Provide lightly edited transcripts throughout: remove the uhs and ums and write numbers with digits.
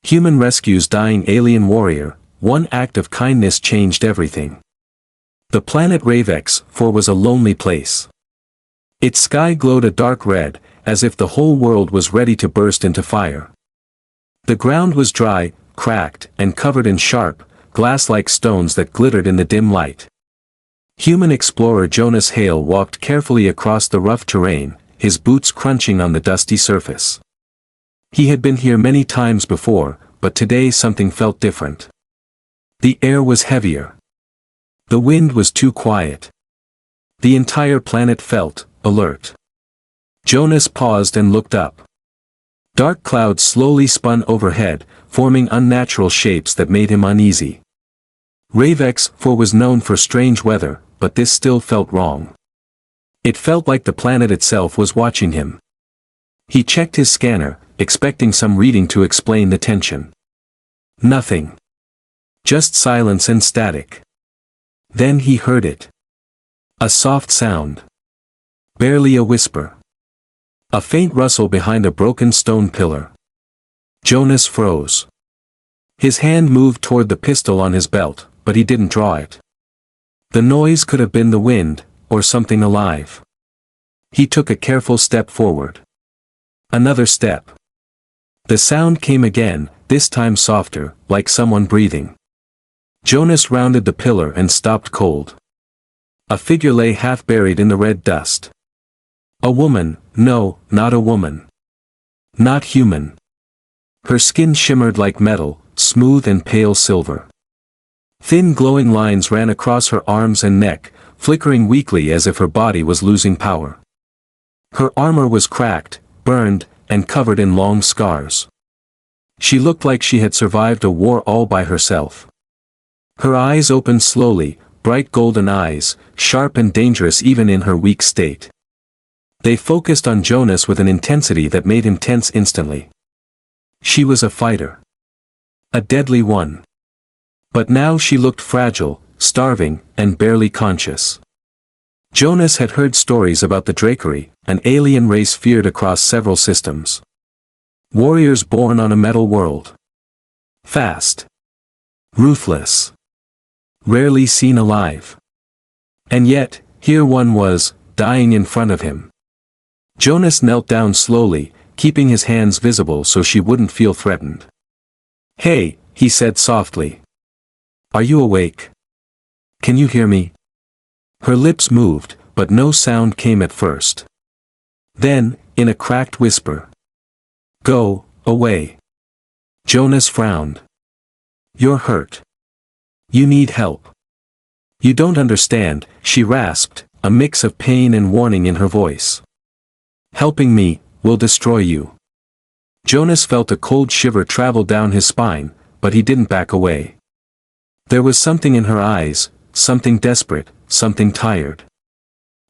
Human rescues dying alien warrior, one act of kindness changed everything. The planet HFY was a lonely place. Its sky glowed a dark red, as if the whole world was ready to burst into fire. The ground was dry, cracked, and covered in sharp, glass-like stones that glittered in the dim light. Human explorer Jonas Hale walked carefully across the rough terrain, his boots crunching on the dusty surface. He had been here many times before, but today something felt different. The air was heavier. The wind was too quiet. The entire planet felt alert. Jonas paused and looked up. Dark clouds slowly spun overhead, forming unnatural shapes that made him uneasy. HFY was known for strange weather, but this still felt wrong. It felt like the planet itself was watching him. He checked his scanner, expecting some reading to explain the tension. Nothing. Just silence and static. Then he heard it. A soft sound. Barely a whisper. A faint rustle behind a broken stone pillar. Jonas froze. His hand moved toward the pistol on his belt, but he didn't draw it. The noise could have been the wind, or something alive. He took a careful step forward. Another step. The sound came again, this time softer, like someone breathing. Jonas rounded the pillar and stopped cold. A figure lay half buried in the red dust. A woman, no, not a woman. Not human. Her skin shimmered like metal, smooth and pale silver. Thin glowing lines ran across her arms and neck, flickering weakly as if her body was losing power. Her armor was cracked, burned, and covered in long scars. She looked like she had survived a war all by herself. Her eyes opened slowly, bright golden eyes, sharp and dangerous even in her weak state. They focused on Jonas with an intensity that made him tense instantly. She was a fighter. A deadly one. But now she looked fragile, starving, and barely conscious. Jonas had heard stories about the Drakery, an alien race feared across several systems. Warriors born on a metal world. Fast. Ruthless. Rarely seen alive. And yet, here one was, dying in front of him. Jonas knelt down slowly, keeping his hands visible so she wouldn't feel threatened. "Hey," he said softly. "Are you awake? Can you hear me?" Her lips moved, but no sound came at first. Then, in a cracked whisper. "Go away." Jonas frowned. "You're hurt. You need help. You don't understand," she rasped, a mix of pain and warning in her voice. "Helping me will destroy you." Jonas felt a cold shiver travel down his spine, but he didn't back away. There was something in her eyes, something desperate, something tired.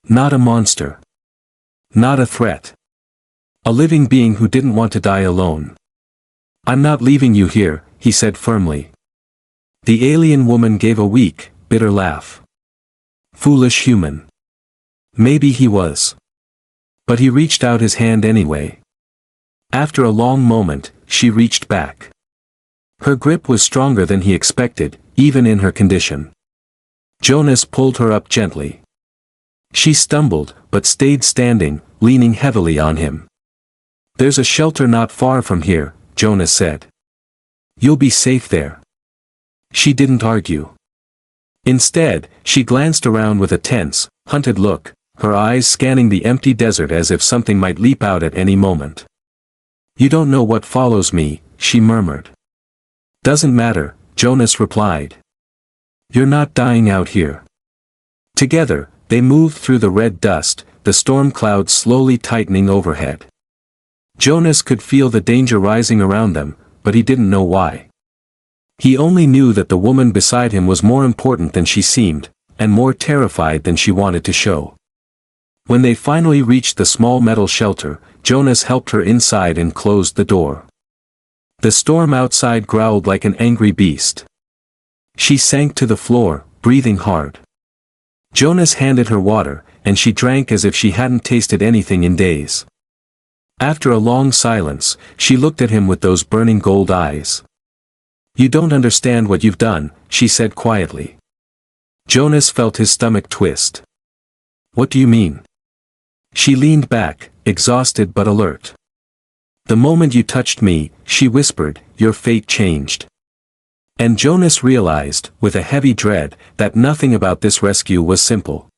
Not a monster. Not a threat. A living being who didn't want to die alone. "I'm not leaving you here," he said firmly. The alien woman gave a weak, bitter laugh. Foolish human. Maybe he was. But he reached out his hand anyway. After a long moment, she reached back. Her grip was stronger than he expected, even in her condition. Jonas pulled her up gently. She stumbled, but stayed standing, leaning heavily on him. "There's a shelter not far from here," Jonas said. "You'll be safe there." She didn't argue. Instead, she glanced around with a tense, hunted look, her eyes scanning the empty desert as if something might leap out at any moment. "You don't know what follows me," she murmured. "Doesn't matter," Jonas replied. "You're not dying out here." Together, they moved through the red dust, the storm clouds slowly tightening overhead. Jonas could feel the danger rising around them, but he didn't know why. He only knew that the woman beside him was more important than she seemed, and more terrified than she wanted to show. When they finally reached the small metal shelter, Jonas helped her inside and closed the door. The storm outside growled like an angry beast. She sank to the floor, breathing hard. Jonas handed her water, and she drank as if she hadn't tasted anything in days. After a long silence, she looked at him with those burning gold eyes. You don't understand what you've done, she said quietly. Jonas felt his stomach twist. What do you mean? She leaned back, exhausted but alert. The moment you touched me, she whispered, your fate changed. And Jonas realized, with a heavy dread, that nothing about this rescue was simple.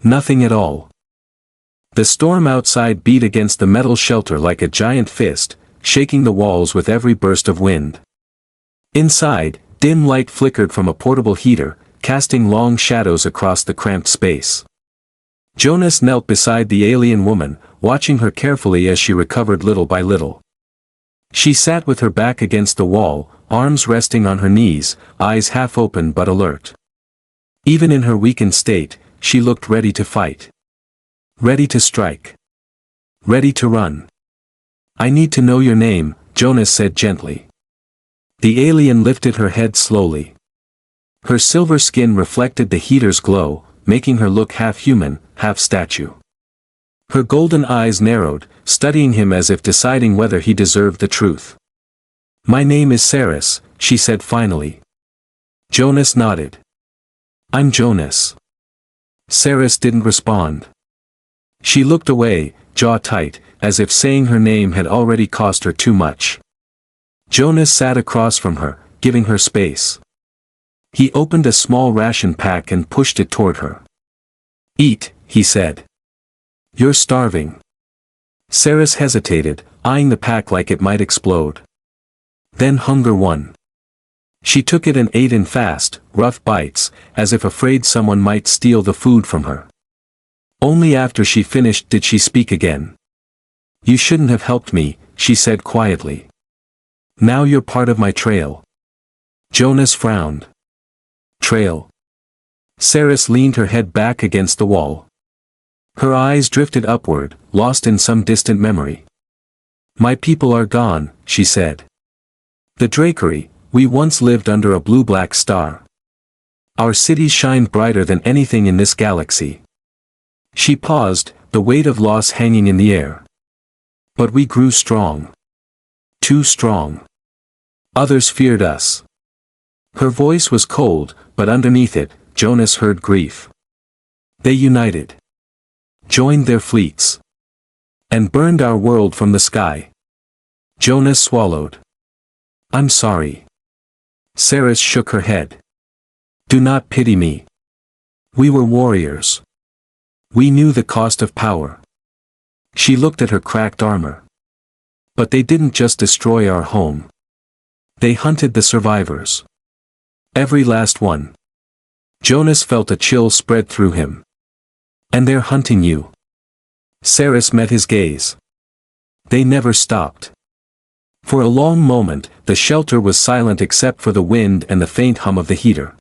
Nothing at all. The storm outside beat against the metal shelter like a giant fist, shaking the walls with every burst of wind. Inside, dim light flickered from a portable heater, casting long shadows across the cramped space. Jonas knelt beside the alien woman, watching her carefully as she recovered little by little. She sat with her back against the wall, arms resting on her knees, eyes half open but alert. Even in her weakened state, she looked ready to fight. Ready to strike. Ready to run. I need to know your name, Jonas said gently. The alien lifted her head slowly. Her silver skin reflected the heater's glow, making her look half human, half statue. Her golden eyes narrowed, studying him as if deciding whether he deserved the truth. My name is Saris, she said finally. Jonas nodded. I'm Jonas. Saris didn't respond. She looked away, jaw tight, as if saying her name had already cost her too much. Jonas sat across from her, giving her space. He opened a small ration pack and pushed it toward her. Eat, he said. You're starving. Saris hesitated, eyeing the pack like it might explode. Then hunger won. She took it and ate in fast, rough bites, as if afraid someone might steal the food from her. Only after she finished did she speak again. You shouldn't have helped me, she said quietly. Now you're part of my trail. Jonas frowned. Trail. Saris leaned her head back against the wall. Her eyes drifted upward, lost in some distant memory. My people are gone, she said. The Drakery, we once lived under a blue-black star. Our cities shined brighter than anything in this galaxy. She paused, the weight of loss hanging in the air. But we grew strong. Too strong. Others feared us. Her voice was cold, but underneath it, Jonas heard grief. They united. Joined their fleets. And burned our world from the sky. Jonas swallowed. I'm sorry. Saris shook her head. Do not pity me. We were warriors. We knew the cost of power. She looked at her cracked armor. But they didn't just destroy our home. They hunted the survivors. Every last one. Jonas felt a chill spread through him. And they're hunting you. Saris met his gaze. They never stopped. For a long moment, the shelter was silent except for the wind and the faint hum of the heater.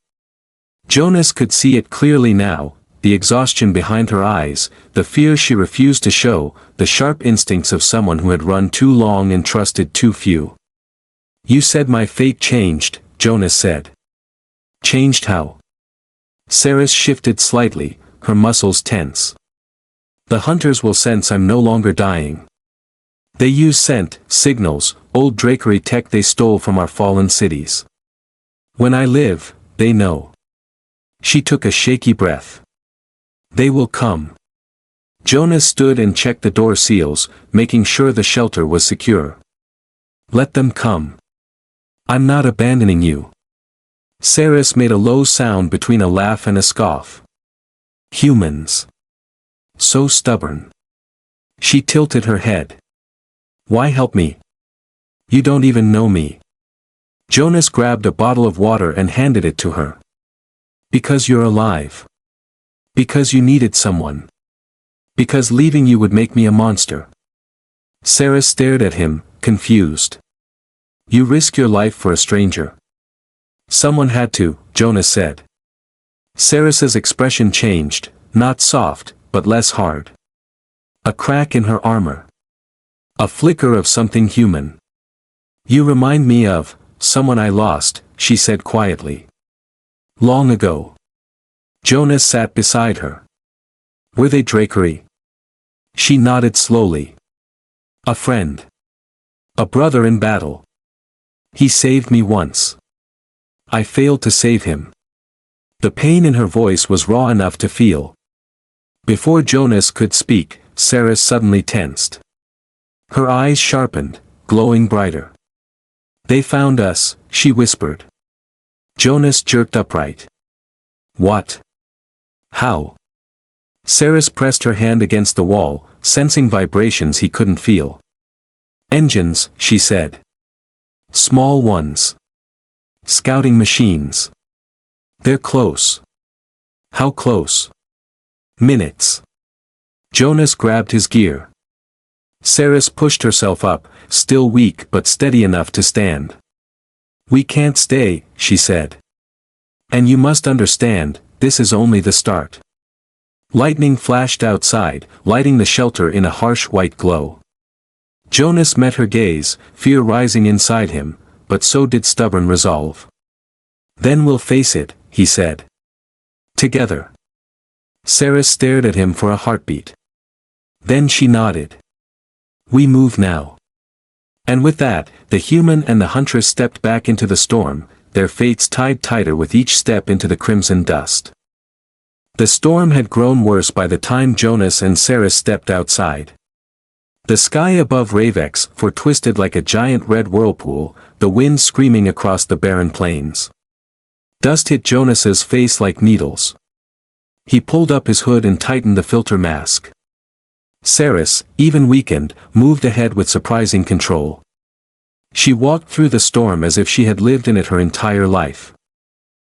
Jonas could see it clearly now, the exhaustion behind her eyes, the fear she refused to show, the sharp instincts of someone who had run too long and trusted too few. You said my fate changed, Jonas said. Changed how? Saris shifted slightly, her muscles tense. The hunters will sense I'm no longer dying. They use scent, signals, old Drakery tech they stole from our fallen cities. When I live, they know. She took a shaky breath. They will come. Jonas stood and checked the door seals, making sure the shelter was secure. Let them come. I'm not abandoning you. Saris made a low sound between a laugh and a scoff. Humans. So stubborn. She tilted her head. Why help me? You don't even know me. Jonas grabbed a bottle of water and handed it to her. Because you're alive. Because you needed someone. Because leaving you would make me a monster. Saris stared at him, confused. You risk your life for a stranger. Someone had to, Jonas said. Saris's expression changed, not soft, but less hard. A crack in her armor. A flicker of something human. You remind me of someone I lost, she said quietly. Long ago. Jonas sat beside her. Were they Drakery? She nodded slowly. A friend. A brother in battle. He saved me once. I failed to save him. The pain in her voice was raw enough to feel. Before Jonas could speak, Ceres suddenly tensed. Her eyes sharpened, glowing brighter. They found us, she whispered. Jonas jerked upright. What? How? Ceres pressed her hand against the wall, sensing vibrations he couldn't feel. Engines, she said. Small ones. Scouting machines. They're close. How close? Minutes. Jonas grabbed his gear. Ceres pushed herself up, still weak but steady enough to stand. We can't stay, she said. And you must understand, this is only the start. Lightning flashed outside, lighting the shelter in a harsh white glow. Jonas met her gaze, fear rising inside him, but so did stubborn resolve. Then we'll face it, he said. Together. Ceres stared at him for a heartbeat. Then she nodded. We move now. And with that, the human and the huntress stepped back into the storm, their fates tied tighter with each step into the crimson dust. The storm had grown worse by the time Jonas and Ceres stepped outside. The sky above Ravex twisted like a giant red whirlpool, the wind screaming across the barren plains. Dust hit Jonas's face like needles. He pulled up his hood and tightened the filter mask. Ceres, even weakened, moved ahead with surprising control. She walked through the storm as if she had lived in it her entire life.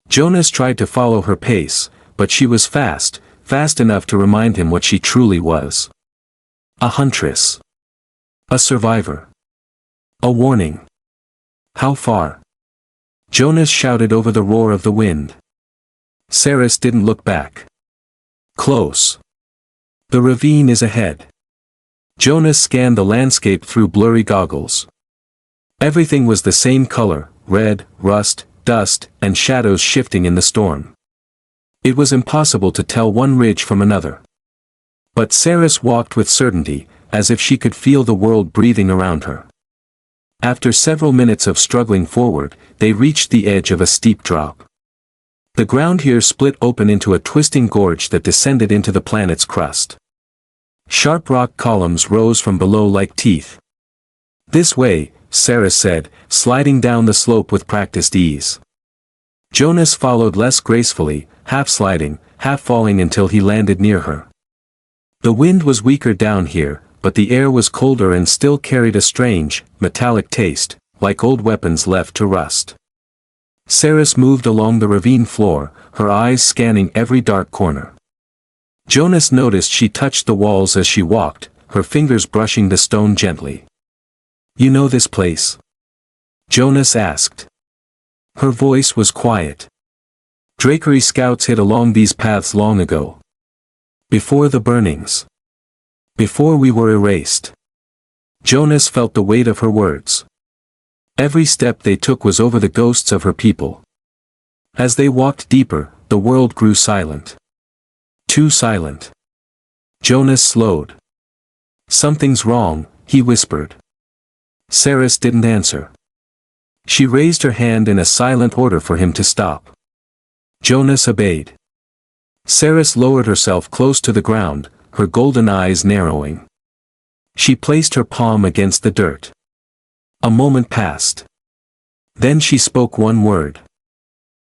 Jonas tried to follow her pace, but she was fast enough to remind him what she truly was. A huntress. A survivor. A warning. How far? Jonas shouted over the roar of the wind. Ceres didn't look back. Close. The ravine is ahead. Jonas scanned the landscape through blurry goggles. Everything was the same color, red, rust, dust, and shadows shifting in the storm. It was impossible to tell one ridge from another. But Ceres walked with certainty, as if she could feel the world breathing around her. After several minutes of struggling forward, they reached the edge of a steep drop. The ground here split open into a twisting gorge that descended into the planet's crust. Sharp rock columns rose from below like teeth. This way, Ceres said, sliding down the slope with practiced ease. Jonas followed less gracefully, half sliding, half falling until he landed near her. The wind was weaker down here, but the air was colder and still carried a strange, metallic taste, like old weapons left to rust. Ceres moved along the ravine floor, her eyes scanning every dark corner. Jonas noticed she touched the walls as she walked, her fingers brushing the stone gently. You know this place? Jonas asked. Her voice was quiet. Drakery scouts hid along these paths long ago. Before the burnings. Before we were erased. Jonas felt the weight of her words. Every step they took was over the ghosts of her people. As they walked deeper, the world grew silent. Too silent. Jonas slowed. Something's wrong, he whispered. Ceres didn't answer. She raised her hand in a silent order for him to stop. Jonas obeyed. Ceres lowered herself close to the ground, her golden eyes narrowing. She placed her palm against the dirt. A moment passed. Then she spoke one word.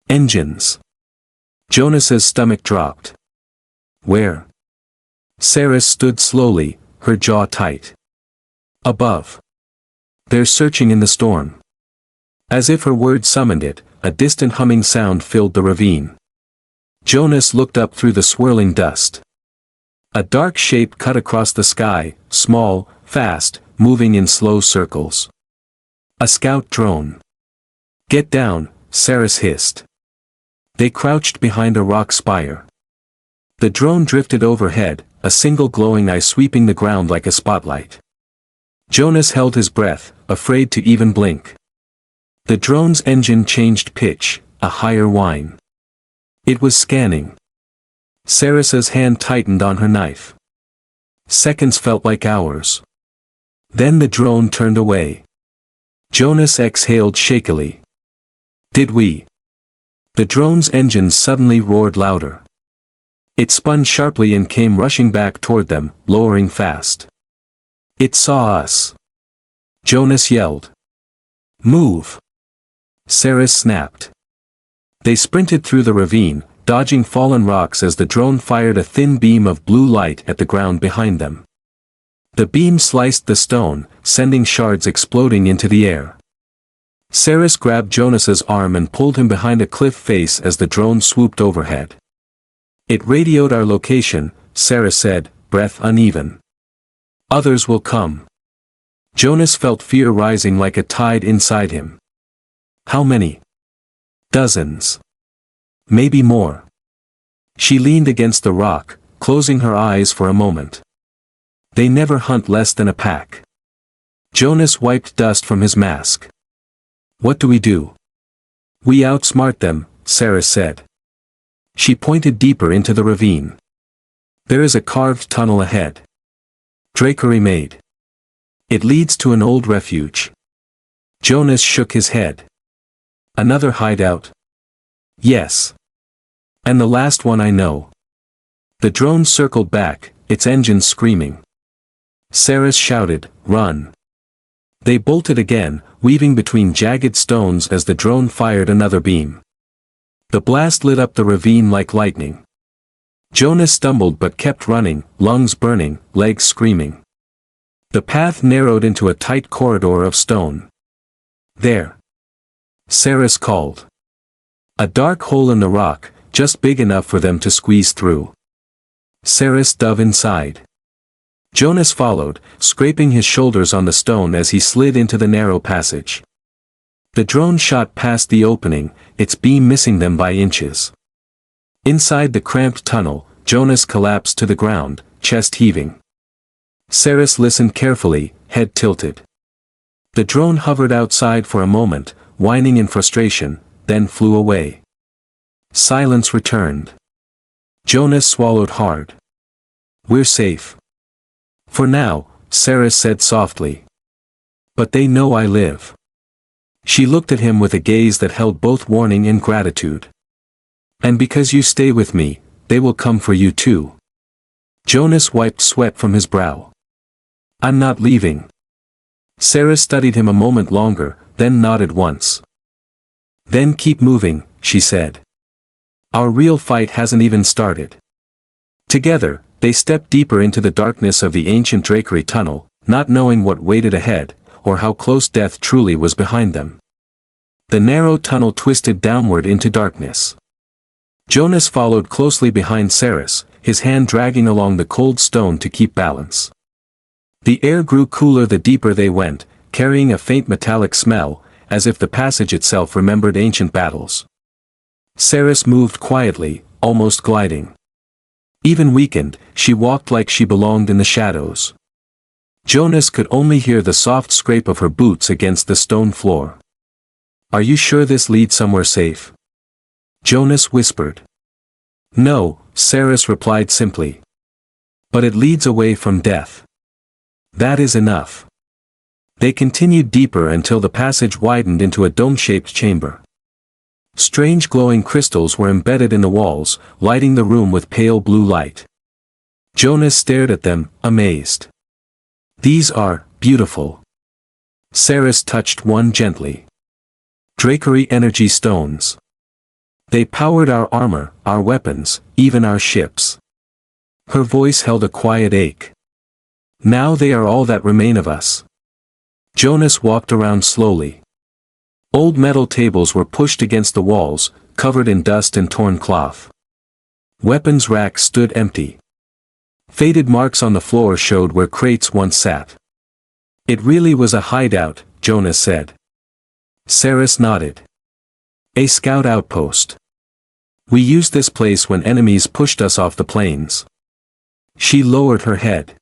Engines. Jonas's stomach dropped. Where? Ceres stood slowly, her jaw tight. Above. They're searching in the storm. As if her words summoned it, a distant humming sound filled the ravine. Jonas looked up through the swirling dust. A dark shape cut across the sky, small, fast, moving in slow circles. A scout drone. Get down, Ceres hissed. They crouched behind a rock spire. The drone drifted overhead, a single glowing eye sweeping the ground like a spotlight. Jonas held his breath, afraid to even blink. The drone's engine changed pitch, a higher whine. It was scanning. Ceres's hand tightened on her knife. Seconds felt like hours. Then the drone turned away. Jonas exhaled shakily. Did we? The drone's engines suddenly roared louder. It spun sharply and came rushing back toward them, lowering fast. It saw us. Jonas yelled. Move! Ceres snapped. They sprinted through the ravine, dodging fallen rocks as the drone fired a thin beam of blue light at the ground behind them. The beam sliced the stone, sending shards exploding into the air. Ceres grabbed Jonas's arm and pulled him behind a cliff face as the drone swooped overhead. It radioed our location, Ceres said, breath uneven. Others will come. Jonas felt fear rising like a tide inside him. How many? Dozens. Maybe more. She leaned against the rock, closing her eyes for a moment. They never hunt less than a pack. Jonas wiped dust from his mask. What do we do? We outsmart them, Ceres said. She pointed deeper into the ravine. There is a carved tunnel ahead. Drakery made. It leads to an old refuge. Jonas shook his head. Another hideout? Yes. And the last one I know. The drone circled back, its engines screaming. Ceres shouted, run. They bolted again, weaving between jagged stones as the drone fired another beam. The blast lit up the ravine like lightning. Jonas stumbled but kept running, lungs burning, legs screaming. The path narrowed into a tight corridor of stone. There. Ceres called. A dark hole in the rock, just big enough for them to squeeze through. Ceres dove inside. Jonas followed, scraping his shoulders on the stone as he slid into the narrow passage. The drone shot past the opening, its beam missing them by inches. Inside the cramped tunnel, Jonas collapsed to the ground, chest heaving. Ceres listened carefully, head tilted. The drone hovered outside for a moment, whining in frustration, then flew away. Silence returned. Jonas swallowed hard. We're safe. For now, Ceres said softly. But they know I live. She looked at him with a gaze that held both warning and gratitude. And because you stay with me, they will come for you too. Jonas wiped sweat from his brow. I'm not leaving. Ceres studied him a moment longer, then nodded once. Then keep moving, she said. Our real fight hasn't even started. Together, they stepped deeper into the darkness of the ancient Drakery tunnel, not knowing what waited ahead, or how close death truly was behind them. The narrow tunnel twisted downward into darkness. Jonas followed closely behind Ceres, his hand dragging along the cold stone to keep balance. The air grew cooler the deeper they went, carrying a faint metallic smell, as if the passage itself remembered ancient battles. Ceres moved quietly, almost gliding. Even weakened, she walked like she belonged in the shadows. Jonas could only hear the soft scrape of her boots against the stone floor. Are you sure this leads somewhere safe? Jonas whispered. No, Ceres replied simply. But it leads away from death. That is enough. They continued deeper until the passage widened into a dome-shaped chamber. Strange glowing crystals were embedded in the walls, lighting the room with pale blue light. Jonas stared at them, amazed. These are beautiful. Ceres touched one gently. Drakery energy stones. They powered our armor, our weapons, even our ships. Her voice held a quiet ache. Now they are all that remain of us. Jonas walked around slowly. Old metal tables were pushed against the walls, covered in dust and torn cloth. Weapons racks stood empty. Faded marks on the floor showed where crates once sat. It really was a hideout, Jonas said. Ceres nodded. A scout outpost. We used this place when enemies pushed us off the plains. She lowered her head.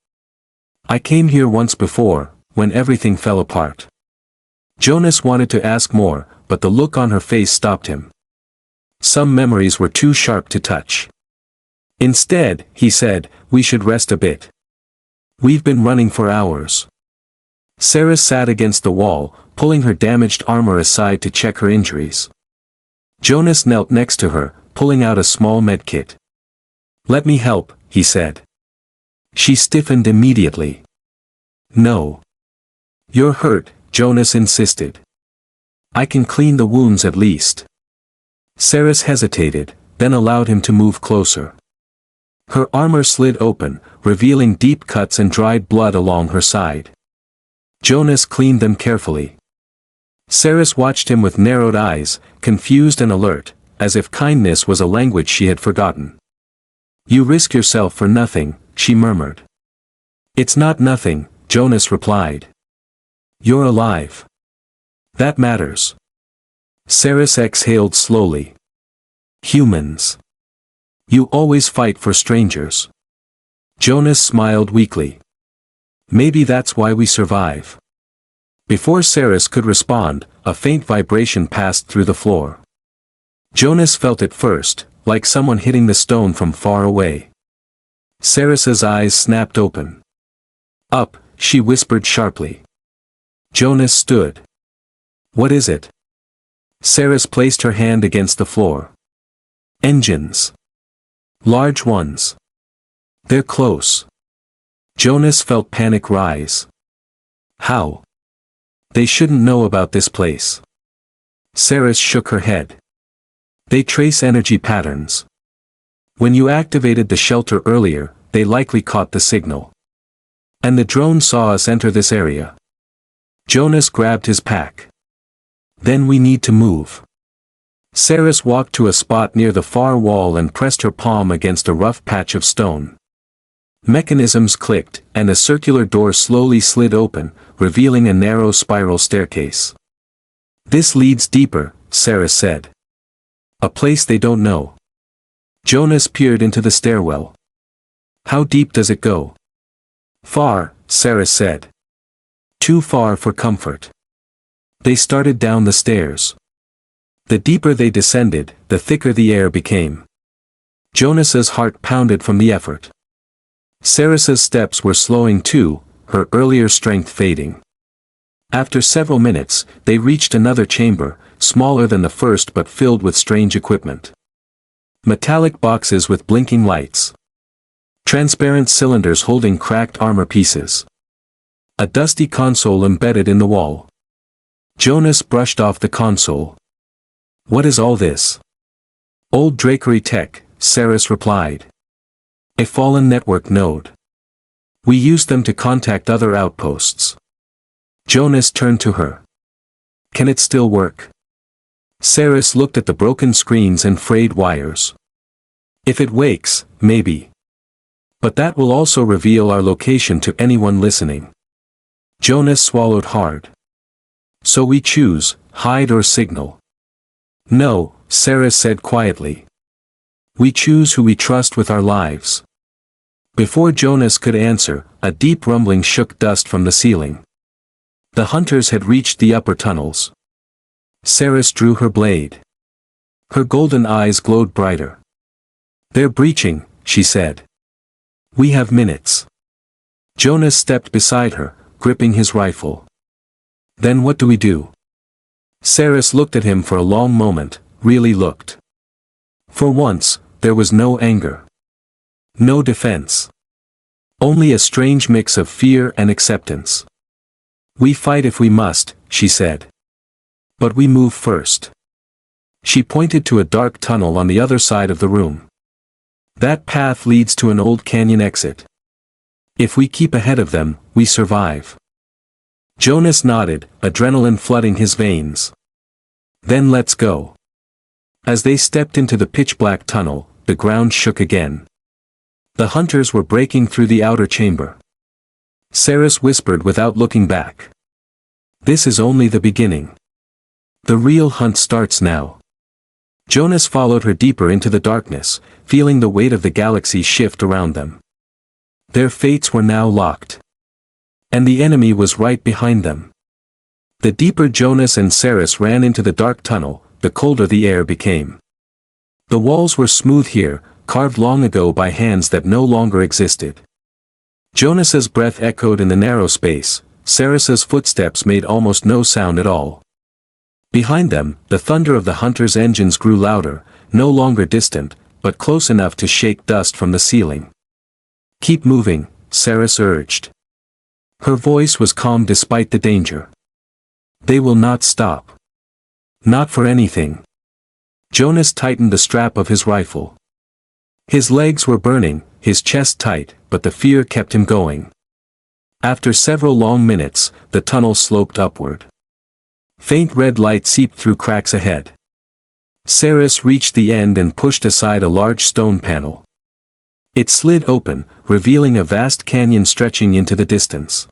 I came here once before, when everything fell apart. Jonas wanted to ask more, but the look on her face stopped him. Some memories were too sharp to touch. Instead, he said, we should rest a bit. We've been running for hours. Ceres sat against the wall, pulling her damaged armor aside to check her injuries. Jonas knelt next to her, pulling out a small medkit. "Let me help," he said. She stiffened immediately. "No. You're hurt," Jonas insisted. "I can clean the wounds at least." Saris hesitated, then allowed him to move closer. Her armor slid open, revealing deep cuts and dried blood along her side. Jonas cleaned them carefully. Saris watched him with narrowed eyes, confused and alert, as if kindness was a language she had forgotten. "You risk yourself for nothing," she murmured. "It's not nothing," Jonas replied. "You're alive. That matters." Saris exhaled slowly. "Humans. You always fight for strangers." Jonas smiled weakly. "Maybe that's why we survive." Before Saris could respond, a faint vibration passed through the floor. Jonas felt it first, like someone hitting the stone from far away. Saris's eyes snapped open. "Up," she whispered sharply. Jonas stood. "What is it?" Saris placed her hand against the floor. "Engines. Large ones. They're close." Jonas felt panic rise. "How? They shouldn't know about this place." Saris shook her head. "They trace energy patterns. When you activated the shelter earlier, they likely caught the signal. And the drone saw us enter this area." Jonas grabbed his pack. "Then we need to move." Saris walked to a spot near the far wall and pressed her palm against a rough patch of stone. Mechanisms clicked, and a circular door slowly slid open, revealing a narrow spiral staircase. "This leads deeper," Saris said. "A place they don't know." Jonas peered into the stairwell. "How deep does it go?" "Far," Saris said. "Too far for comfort." They started down the stairs. The deeper they descended, the thicker the air became. Jonas's heart pounded from the effort. Saris's steps were slowing too, her earlier strength fading. After several minutes, they reached another chamber, smaller than the first but filled with strange equipment. Metallic boxes with blinking lights. Transparent cylinders holding cracked armor pieces. A dusty console embedded in the wall. Jonas brushed off the console. "What is all this?" "Old Drakery tech," Saris replied. "A fallen network node. We used them to contact other outposts." Jonas turned to her. "Can it still work?" Saris looked at the broken screens and frayed wires. "If it wakes, maybe. But that will also reveal our location to anyone listening." Jonas swallowed hard. "So we choose, hide or signal?" "No," Saris said quietly. "We choose who we trust with our lives." Before Jonas could answer, a deep rumbling shook dust from the ceiling. The hunters had reached the upper tunnels. Saris drew her blade. Her golden eyes glowed brighter. "They're breaching," she said. "We have minutes." Jonas stepped beside her, gripping his rifle. "Then what do we do?" Saris looked at him for a long moment, really looked. For once, there was no anger. No defense. Only a strange mix of fear and acceptance. "We fight if we must," she said. "But we move first." She pointed to a dark tunnel on the other side of the room. "That path leads to an old canyon exit. If we keep ahead of them, we survive." Jonas nodded, adrenaline flooding his veins. "Then let's go." As they stepped into the pitch-black tunnel, the ground shook again. The hunters were breaking through the outer chamber. Saris whispered without looking back. "This is only the beginning. The real hunt starts now." Jonas followed her deeper into the darkness, feeling the weight of the galaxy shift around them. Their fates were now locked. And the enemy was right behind them. The deeper Jonas and Saris ran into the dark tunnel, the colder the air became. The walls were smooth here, carved long ago by hands that no longer existed. Jonas's breath echoed in the narrow space, Saris's footsteps made almost no sound at all. Behind them, the thunder of the hunter's engines grew louder, no longer distant, but close enough to shake dust from the ceiling. "Keep moving," Saris urged. Her voice was calm despite the danger. "They will not stop. Not for anything." Jonas tightened the strap of his rifle. His legs were burning, his chest tight, but the fear kept him going. After several long minutes, the tunnel sloped upward. Faint red light seeped through cracks ahead. Saris reached the end and pushed aside a large stone panel. It slid open, revealing a vast canyon stretching into the distance.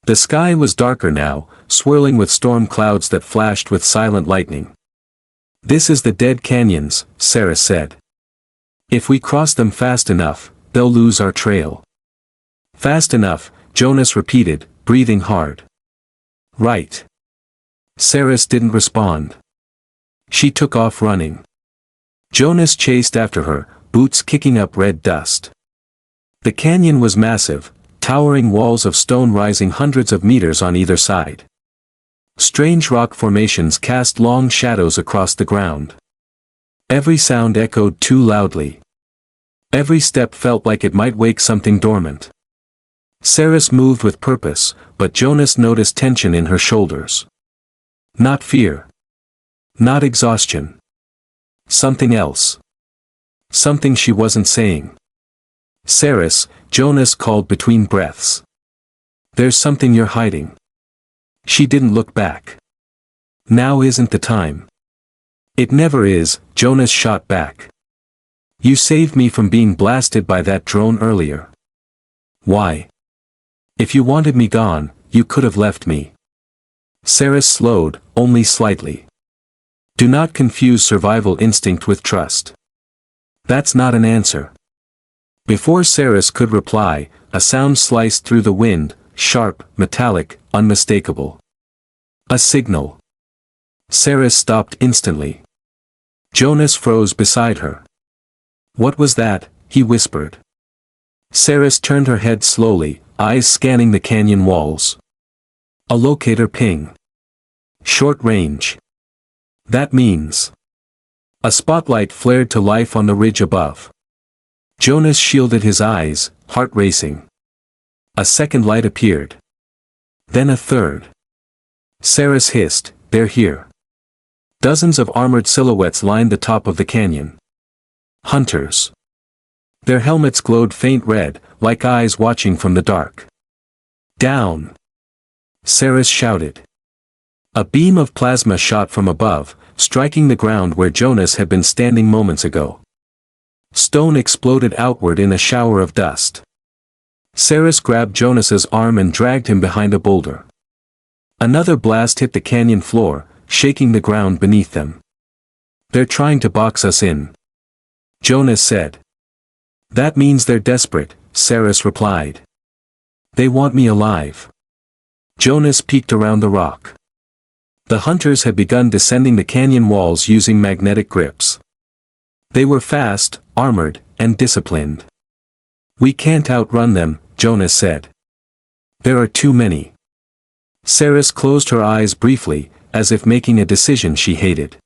The sky was darker now, swirling with storm clouds that flashed with silent lightning. "This is the Dead Canyons," Saris said. "If we cross them fast enough, they'll lose our trail." "Fast enough," Jonas repeated, breathing hard. "Right." Saris didn't respond. She took off running. Jonas chased after her, boots kicking up red dust. The canyon was massive, towering walls of stone rising hundreds of meters on either side. Strange rock formations cast long shadows across the ground. Every sound echoed too loudly. Every step felt like it might wake something dormant. Saris moved with purpose, but Jonas noticed tension in her shoulders. Not fear. Not exhaustion. Something else. Something she wasn't saying. "Saris," Jonas called between breaths. "There's something you're hiding." She didn't look back. "Now isn't the time." "It never is," Jonas shot back. "You saved me from being blasted by that drone earlier." "Why?" "If you wanted me gone, you could have left me." Saris slowed, only slightly. "Do not confuse survival instinct with trust." "That's not an answer." Before Saris could reply, a sound sliced through the wind, sharp, metallic, unmistakable. A signal. Saris stopped instantly. Jonas froze beside her. "What was that?" he whispered. Saris turned her head slowly, eyes scanning the canyon walls. "A locator ping. Short range. That means..." A spotlight flared to life on the ridge above. Jonas shielded his eyes, heart racing. A second light appeared. Then a third. Saris hissed, "They're here." Dozens of armored silhouettes lined the top of the canyon. Hunters. Their helmets glowed faint red, like eyes watching from the dark. "Down!" Saris shouted. A beam of plasma shot from above, striking the ground where Jonas had been standing moments ago. Stone exploded outward in a shower of dust. Saris grabbed Jonas's arm and dragged him behind a boulder. Another blast hit the canyon floor, shaking the ground beneath them. "They're trying to box us in," Jonas said. "That means they're desperate," Saris replied. "They want me alive." Jonas peeked around the rock. The hunters had begun descending the canyon walls using magnetic grips. They were fast, armored, and disciplined. "We can't outrun them," Jonas said. "There are too many." Saris closed her eyes briefly, as if making a decision she hated.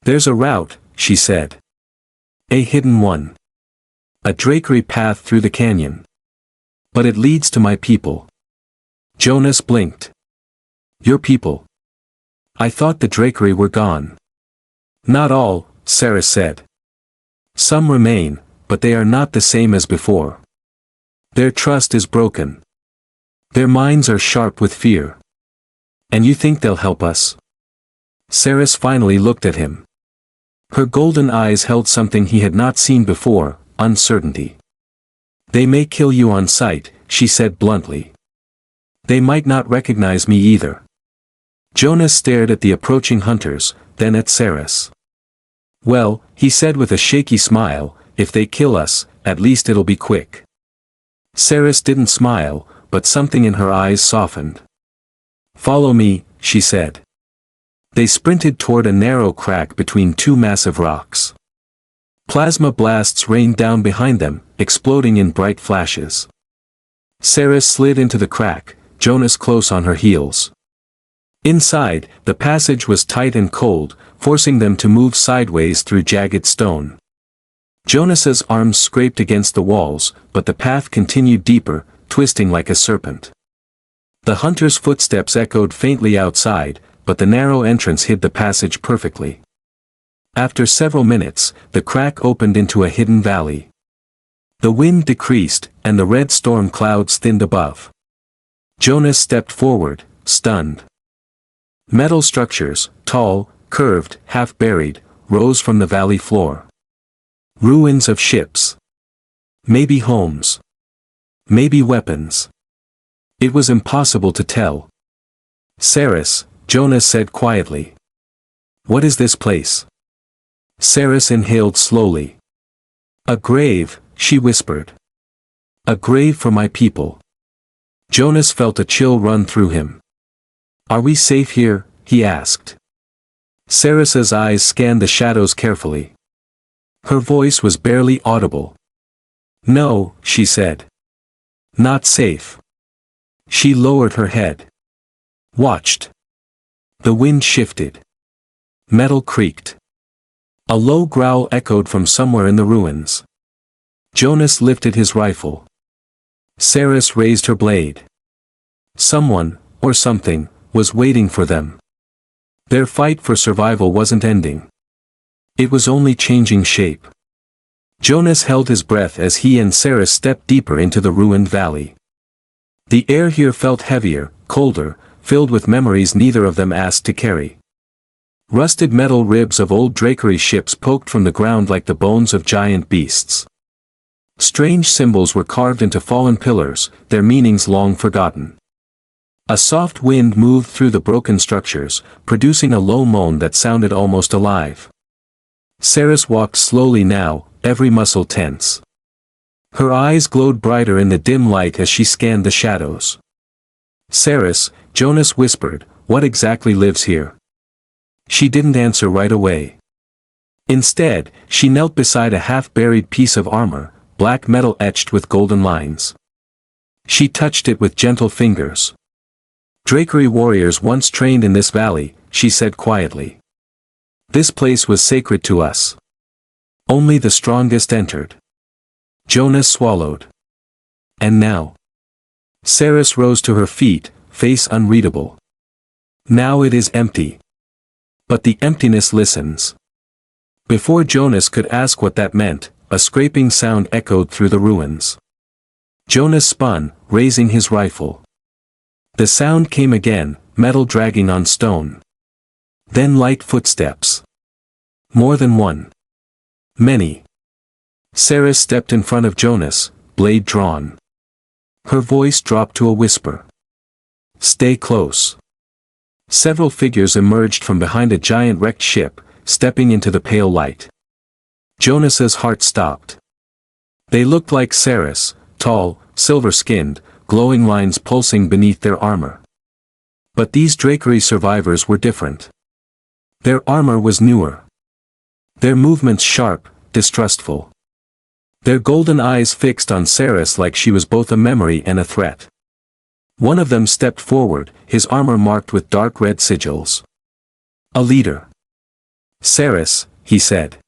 "There's a route," she said. "A hidden one. A drakery path through the canyon. But it leads to my people." Jonas blinked. "Your people? I thought the drakery were gone." "Not all," Saris said. "Some remain, but they are not the same as before. Their trust is broken. Their minds are sharp with fear. And you think they'll help us?" Saris finally looked at him. Her golden eyes held something he had not seen before, uncertainty. "They may kill you on sight," she said bluntly. "They might not recognize me either." Jonas stared at the approaching hunters, then at Saris. "Well," he said with a shaky smile, "if they kill us, at least it'll be quick." Saris didn't smile, but something in her eyes softened. "Follow me," she said. They sprinted toward a narrow crack between two massive rocks. Plasma blasts rained down behind them, exploding in bright flashes. Saris slid into the crack, Jonas close on her heels. Inside, the passage was tight and cold, forcing them to move sideways through jagged stone. Jonas's arms scraped against the walls, but the path continued deeper, twisting like a serpent. The hunter's footsteps echoed faintly outside, but the narrow entrance hid the passage perfectly. After several minutes, the crack opened into a hidden valley. The wind decreased, and the red storm clouds thinned above. Jonas stepped forward, stunned. Metal structures, tall, curved, half-buried, rose from the valley floor. Ruins of ships. Maybe homes. Maybe weapons. It was impossible to tell. Saris, Jonas said quietly. What is this place? Saris inhaled slowly. A grave, she whispered. A grave for my people. Jonas felt a chill run through him. Are we safe here? He asked. Saris's eyes scanned the shadows carefully. Her voice was barely audible. No, she said. Not safe. She lowered her head. Watched. The wind shifted. Metal creaked. A low growl echoed from somewhere in the ruins. Jonas lifted his rifle. Saris raised her blade. Someone, or something, was waiting for them. Their fight for survival wasn't ending. It was only changing shape. Jonas held his breath as he and Saris stepped deeper into the ruined valley. The air here felt heavier, colder, filled with memories neither of them asked to carry. Rusted metal ribs of old drakery ships poked from the ground like the bones of giant beasts. Strange symbols were carved into fallen pillars, their meanings long forgotten. A soft wind moved through the broken structures, producing a low moan that sounded almost alive. Saris walked slowly now, every muscle tense. Her eyes glowed brighter in the dim light as she scanned the shadows. Saris, Jonas whispered, what exactly lives here? She didn't answer right away. Instead, she knelt beside a half-buried piece of armor, black metal etched with golden lines. She touched it with gentle fingers. Drakery warriors once trained in this valley, she said quietly. This place was sacred to us. Only the strongest entered. Jonas swallowed. And now? Saris rose to her feet, face unreadable. Now it is empty. But the emptiness listens. Before Jonas could ask what that meant, a scraping sound echoed through the ruins. Jonas spun, raising his rifle. The sound came again, metal dragging on stone. Then light footsteps. More than one. Many. Saris stepped in front of Jonas, blade drawn. Her voice dropped to a whisper. Stay close. Several figures emerged from behind a giant wrecked ship, stepping into the pale light. Jonas's heart stopped. They looked like Saris, tall, silver-skinned, glowing lines pulsing beneath their armor. But these drakery survivors were different. Their armor was newer. Their movements sharp, distrustful. Their golden eyes fixed on Saris like she was both a memory and a threat. One of them stepped forward, his armor marked with dark red sigils. A leader. Saris, he said.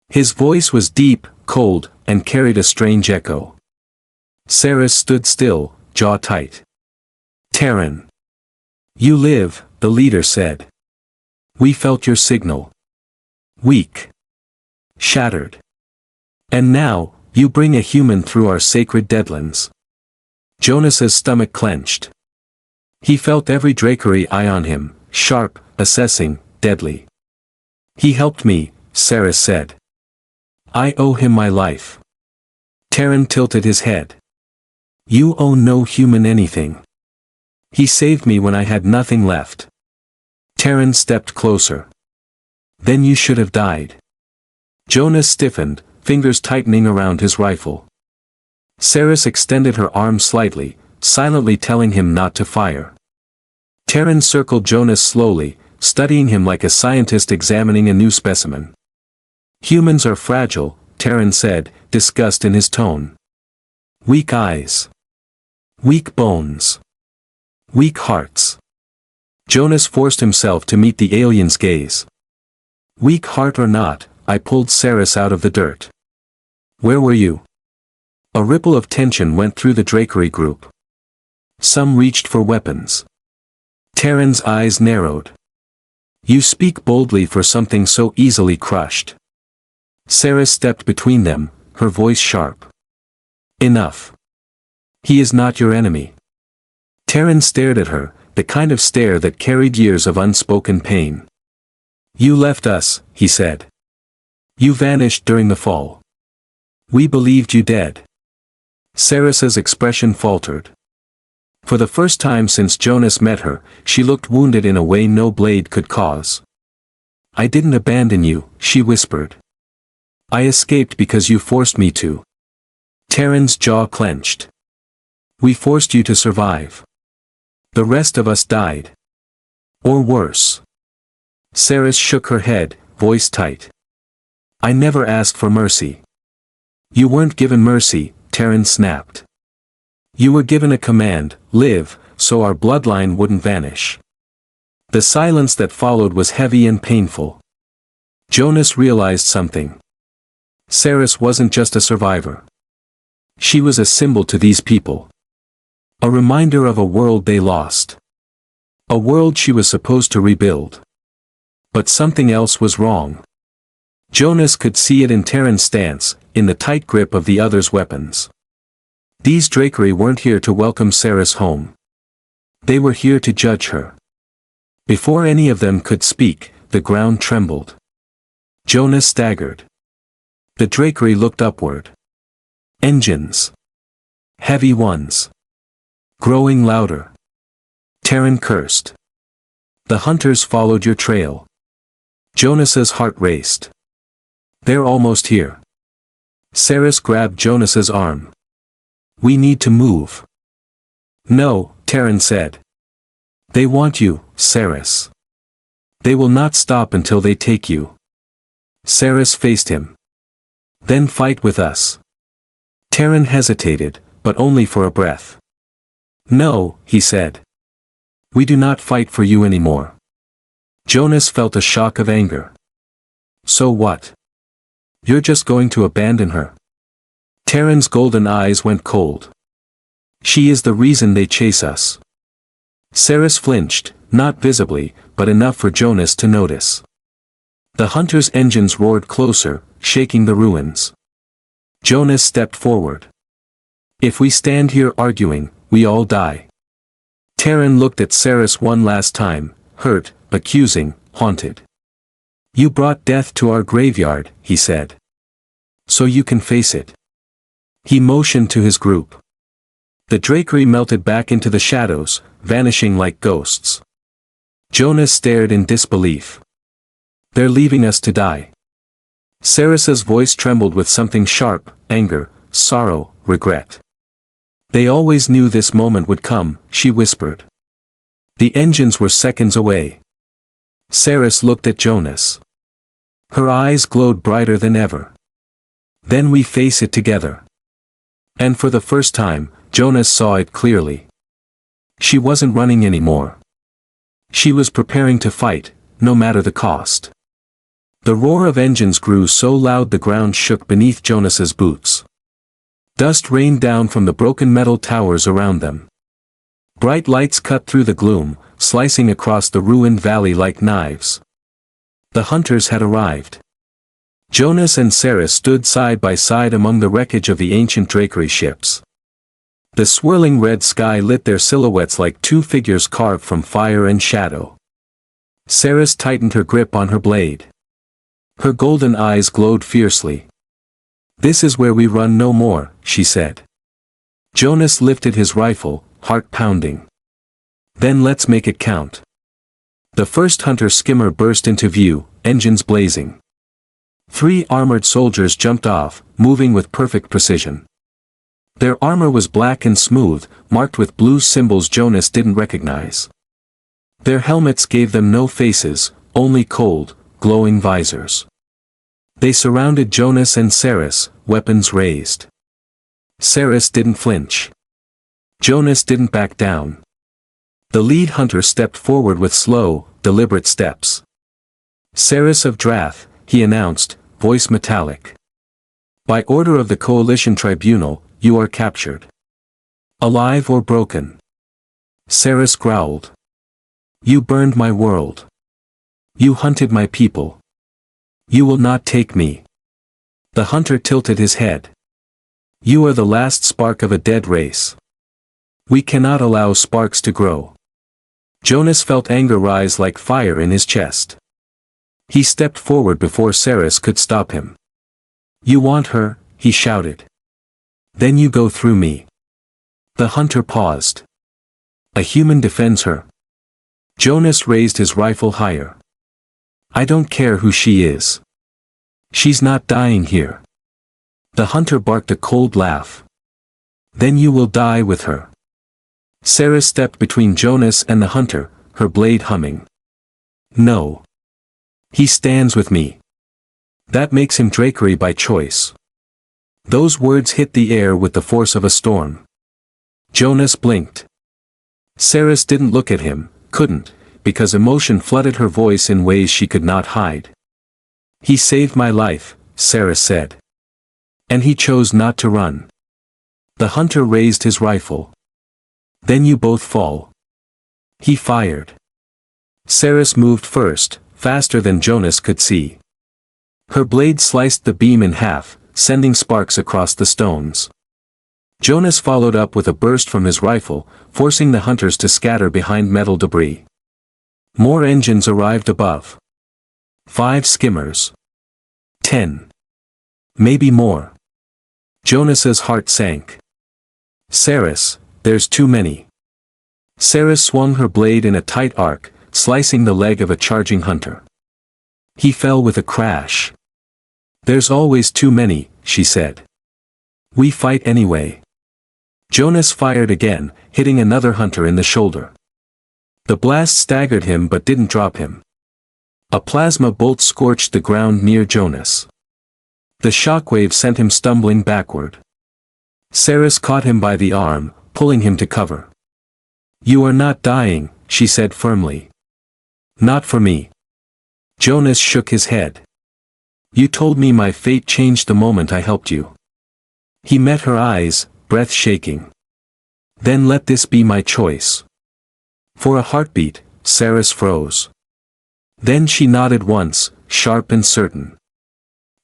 His voice was deep, cold, and carried a strange echo. Saris stood still, jaw tight. Terran. You live, the leader said. We felt your signal. Weak. Shattered. And now, you bring a human through our sacred deadlands. Jonas's stomach clenched. He felt every drakery eye on him, sharp, assessing, deadly. He helped me, Saris said. I owe him my life. Terran tilted his head. You owe no human anything. He saved me when I had nothing left. Terran stepped closer. Then you should have died. Jonas stiffened, fingers tightening around his rifle. Saris extended her arm slightly, silently telling him not to fire. Terran circled Jonas slowly, studying him like a scientist examining a new specimen. Humans are fragile, Terran said, disgust in his tone. Weak eyes. Weak bones. Weak hearts. Jonas forced himself to meet the alien's gaze. Weak heart or not, I pulled Saris out of the dirt. Where were you? A ripple of tension went through the Drakery group. Some reached for weapons. Terran's eyes narrowed. You speak boldly for something so easily crushed. Saris stepped between them, her voice sharp. Enough. He is not your enemy. Terran stared at her, the kind of stare that carried years of unspoken pain. You left us, he said. You vanished during the fall. We believed you dead. Saris's expression faltered. For the first time since Jonas met her, she looked wounded in a way no blade could cause. I didn't abandon you, she whispered. I escaped because you forced me to. Terran's jaw clenched. We forced you to survive. The rest of us died. Or worse. Saris shook her head, voice tight. I never asked for mercy. You weren't given mercy, Terran snapped. You were given a command, live, so our bloodline wouldn't vanish. The silence that followed was heavy and painful. Jonas realized something. Saris wasn't just a survivor. She was a symbol to these people. A reminder of a world they lost. A world she was supposed to rebuild. But something else was wrong. Jonas could see it in Terran's stance, in the tight grip of the other's weapons. These Drakery weren't here to welcome Saris home. They were here to judge her. Before any of them could speak, the ground trembled. Jonas staggered. The Drakery looked upward. Engines. Heavy ones. Growing louder. Terran cursed. The hunters followed your trail. Jonas's heart raced. They're almost here. Saris grabbed Jonas's arm. We need to move. No, Terran said. They want you, Saris. They will not stop until they take you. Saris faced him. Then fight with us. Terran hesitated, but only for a breath. No, he said. We do not fight for you anymore. Jonas felt a shock of anger. So what? You're just going to abandon her? Terran's golden eyes went cold. She is the reason they chase us. Saris flinched, not visibly, but enough for Jonas to notice. The hunters' engines roared closer, shaking the ruins. Jonas stepped forward. If we stand here arguing, we all die. Terran looked at Saris one last time, hurt, accusing, haunted. You brought death to our graveyard, he said. So you can face it. He motioned to his group. The Drakery melted back into the shadows, vanishing like ghosts. Jonas stared in disbelief. They're leaving us to die. Saris's voice trembled with something sharp, anger, sorrow, regret. They always knew this moment would come, she whispered. The engines were seconds away. Saris looked at Jonas. Her eyes glowed brighter than ever. Then we face it together. And for the first time, Jonas saw it clearly. She wasn't running anymore. She was preparing to fight, no matter the cost. The roar of engines grew so loud the ground shook beneath Jonas's boots. Dust rained down from the broken metal towers around them. Bright lights cut through the gloom, slicing across the ruined valley like knives. The hunters had arrived. Jonas and Saris stood side by side among the wreckage of the ancient Drakery ships. The swirling red sky lit their silhouettes like two figures carved from fire and shadow. Saris tightened her grip on her blade. Her golden eyes glowed fiercely. This is where we run no more, she said. Jonas lifted his rifle, heart pounding. Then let's make it count. The first hunter skimmer burst into view, engines blazing. 3 armored soldiers jumped off, moving with perfect precision. Their armor was black and smooth, marked with blue symbols Jonas didn't recognize. Their helmets gave them no faces, only cold, glowing visors. They surrounded Jonas and Saris, weapons raised. Saris didn't flinch. Jonas didn't back down. The lead hunter stepped forward with slow, deliberate steps. "Saris of Drath," he announced, voice metallic. "By order of the Coalition Tribunal, you are captured. Alive or broken." Saris growled. "You burned my world. You hunted my people. You will not take me." The hunter tilted his head. "You are the last spark of a dead race. We cannot allow sparks to grow." Jonas felt anger rise like fire in his chest. He stepped forward before Saris could stop him. "You want her," he shouted. "Then you go through me." The hunter paused. "A human defends her." Jonas raised his rifle higher. "I don't care who she is. She's not dying here." The hunter barked a cold laugh. "Then you will die with her." Saris stepped between Jonas and the hunter, her blade humming. "No. He stands with me. That makes him Drakery by choice." Those words hit the air with the force of a storm. Jonas blinked. Saris didn't look at him, couldn't, because emotion flooded her voice in ways she could not hide. "He saved my life," Saris said. "And he chose not to run." The hunter raised his rifle. "Then you both fall." He fired. Saris moved first, faster than Jonas could see. Her blade sliced the beam in half, sending sparks across the stones. Jonas followed up with a burst from his rifle, forcing the hunters to scatter behind metal debris. More engines arrived above. 5 skimmers. 10. Maybe more. Jonas's heart sank. "Saris, there's too many." Saris swung her blade in a tight arc, slicing the leg of a charging hunter. He fell with a crash. "There's always too many," she said. "We fight anyway." Jonas fired again, hitting another hunter in the shoulder. The blast staggered him but didn't drop him. A plasma bolt scorched the ground near Jonas. The shockwave sent him stumbling backward. Saris caught him by the arm, pulling him to cover. "You are not dying," she said firmly. "Not for me." Jonas shook his head. "You told me my fate changed the moment I helped you." He met her eyes, breath shaking. "Then let this be my choice." For a heartbeat, Saris froze. Then she nodded once, sharp and certain.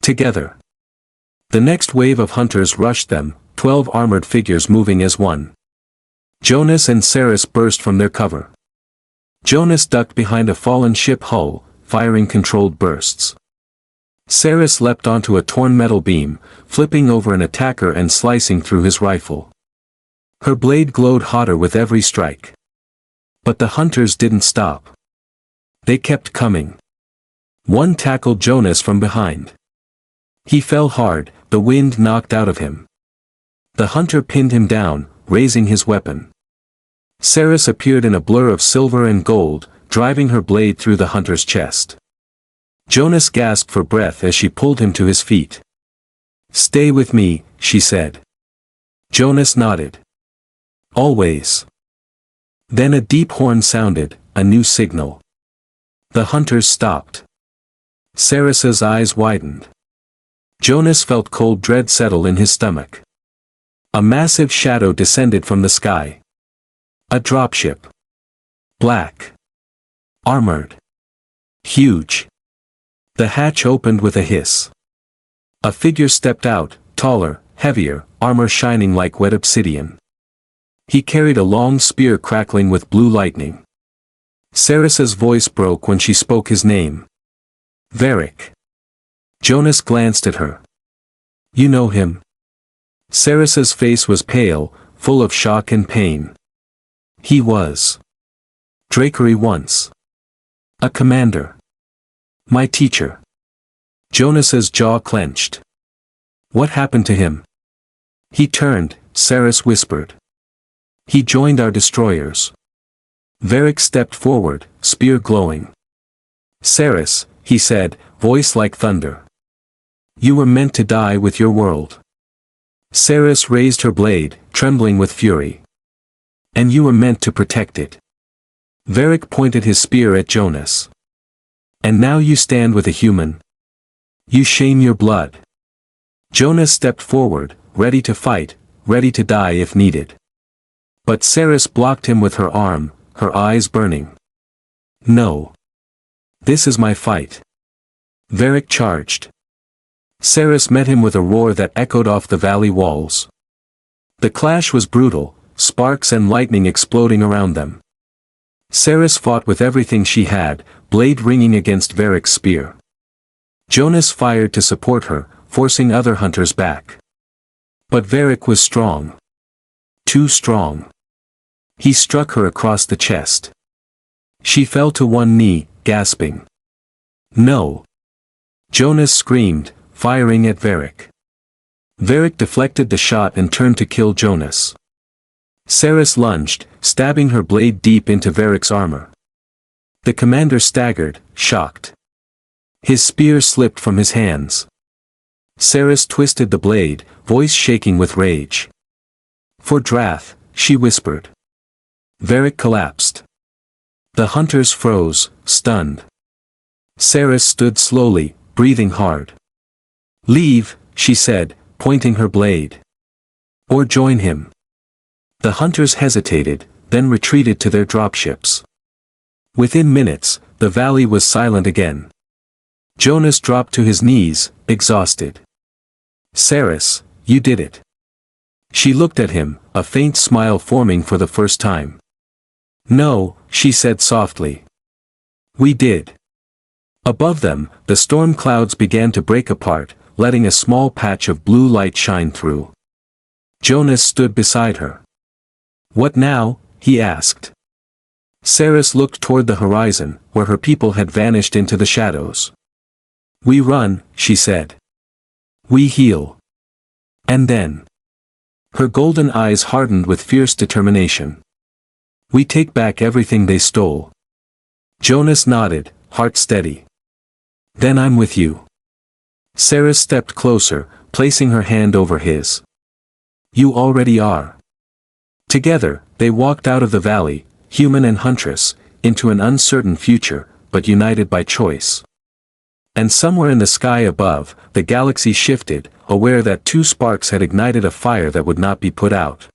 Together. The next wave of hunters rushed them, 12 armored figures moving as one. Jonas and Saris burst from their cover. Jonas ducked behind a fallen ship hull, firing controlled bursts. Saris leapt onto a torn metal beam, flipping over an attacker and slicing through his rifle. Her blade glowed hotter with every strike. But the hunters didn't stop. They kept coming. One tackled Jonas from behind. He fell hard, the wind knocked out of him. The hunter pinned him down, raising his weapon. Saris appeared in a blur of silver and gold, driving her blade through the hunter's chest. Jonas gasped for breath as she pulled him to his feet. "Stay with me," she said. Jonas nodded. "Always." Then a deep horn sounded, a new signal. The hunters stopped. Saris's eyes widened. Jonas felt cold dread settle in his stomach. A massive shadow descended from the sky. A dropship. Black. Armored. Huge. The hatch opened with a hiss. A figure stepped out, taller, heavier, armor shining like wet obsidian. He carried a long spear crackling with blue lightning. Saris's voice broke when she spoke his name. "Varric." Jonas glanced at her. "You know him?" Saris's face was pale, full of shock and pain. "He was Drakery once. A commander. My teacher." Jonas's jaw clenched. "What happened to him?" "He turned," Saris whispered. "He joined our destroyers." Varric stepped forward, spear glowing. "Saris," he said, voice like thunder. "You were meant to die with your world." Saris raised her blade, trembling with fury. "And you were meant to protect it." Varric pointed his spear at Jonas. And now you stand with a human? You shame your blood. Jonas stepped forward, ready to fight, ready to die if needed. But Ceres blocked him with her arm, her eyes burning. No. This is my fight. Varric charged. Ceres met him with a roar that echoed off the valley walls. The clash was brutal, sparks and lightning exploding around them. Ceres fought with everything she had, blade ringing against Varric's spear. Jonas fired to support her, forcing other hunters back. But Varric was strong. Too strong. He struck her across the chest. She fell to one knee, gasping. No. Jonas screamed, firing at Varric. Varric deflected the shot and turned to kill Jonas. Ceres lunged, stabbing her blade deep into Varric's armor. The commander staggered, shocked. His spear slipped from his hands. Ceres twisted the blade, voice shaking with rage. For Drath, she whispered. Varric collapsed. The hunters froze, stunned. Ceres stood slowly, breathing hard. Leave, she said, pointing her blade. Or join him. The hunters hesitated, then retreated to their dropships. Within minutes, the valley was silent again. Jonas dropped to his knees, exhausted. Ceres, you did it. She looked at him, a faint smile forming for the first time. No, she said softly. We did. Above them, the storm clouds began to break apart, letting a small patch of blue light shine through. Jonas stood beside her. What now? He asked. Ceres looked toward the horizon, where her people had vanished into the shadows. We run, she said. We heal. And then. Her golden eyes hardened with fierce determination. We take back everything they stole. Jonas nodded, heart steady. Then I'm with you. Ceres stepped closer, placing her hand over his. You already are. Together, they walked out of the valley, human and huntress, into an uncertain future, but united by choice. And somewhere in the sky above, the galaxy shifted, aware that two sparks had ignited a fire that would not be put out.